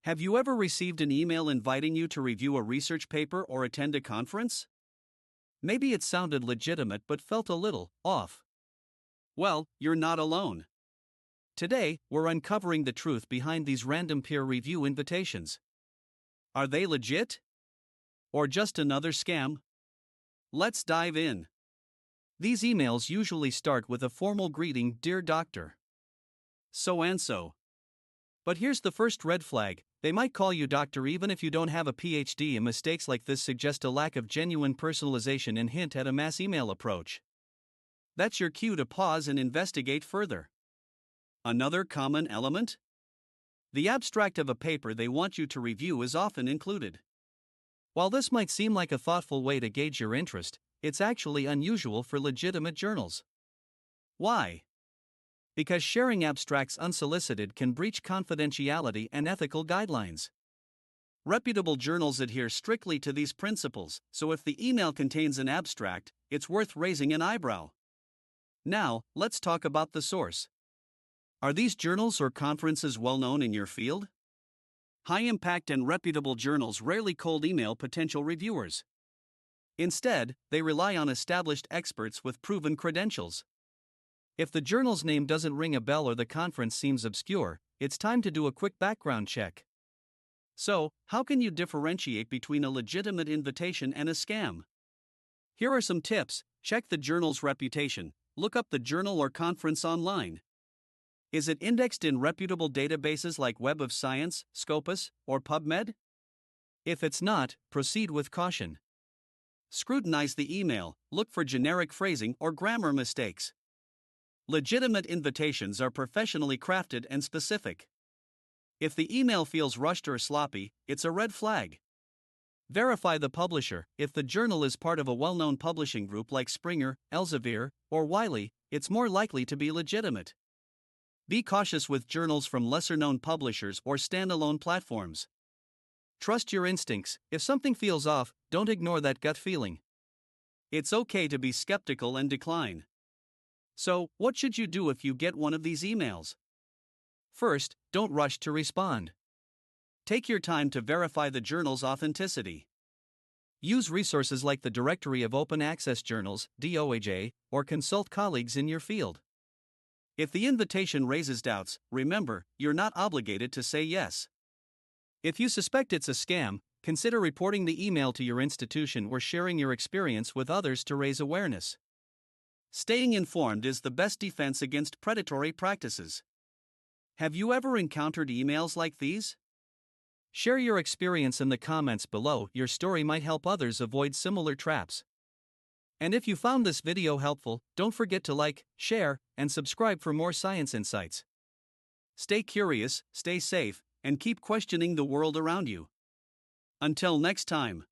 Have you ever received an email inviting you to review a research paper or attend a conference? Maybe it sounded legitimate but felt a little off. Well, you're not alone. Today, we're uncovering the truth behind these random peer review invitations. Are they legit? Or just another scam? Let's dive in. These emails usually start with a formal greeting, "Dear Doctor So and so." But here's the first red flag: they might call you doctor even if you don't have a PhD, and mistakes like this suggest a lack of genuine personalization and hint at a mass email approach. That's your cue to pause and investigate further. Another common element? The abstract of a paper they want you to review is often included. While this might seem like a thoughtful way to gauge your interest, it's actually unusual for legitimate journals. Why? Because sharing abstracts unsolicited can breach confidentiality and ethical guidelines. Reputable journals adhere strictly to these principles, so if the email contains an abstract, it's worth raising an eyebrow. Now, let's talk about the source. Are these journals or conferences well known in your field? High-impact and reputable journals rarely cold email potential reviewers. Instead, they rely on established experts with proven credentials. If the journal's name doesn't ring a bell or the conference seems obscure, it's time to do a quick background check. So, how can you differentiate between a legitimate invitation and a scam? Here are some tips. Check the journal's reputation. Look up the journal or conference online. Is it indexed in reputable databases like Web of Science, Scopus, or PubMed? If it's not, proceed with caution. Scrutinize the email. Look for generic phrasing or grammar mistakes. Legitimate invitations are professionally crafted and specific. If the email feels rushed or sloppy, it's a red flag. Verify the publisher. If the journal is part of a well-known publishing group like Springer, Elsevier, or Wiley, it's more likely to be legitimate. Be cautious with journals from lesser-known publishers or standalone platforms. Trust your instincts. If something feels off, don't ignore that gut feeling. It's okay to be skeptical and decline. So, what should you do if you get one of these emails? First, don't rush to respond. Take your time to verify the journal's authenticity. Use resources like the Directory of Open Access Journals, DOAJ, or consult colleagues in your field. If the invitation raises doubts, remember, you're not obligated to say yes. If you suspect it's a scam, consider reporting the email to your institution or sharing your experience with others to raise awareness. Staying informed is the best defense against predatory practices. Have you ever encountered emails like these? Share your experience in the comments below. Your story might help others avoid similar traps. And if you found this video helpful, don't forget to like, share, and subscribe for more science insights. Stay curious, stay safe, and keep questioning the world around you. Until next time.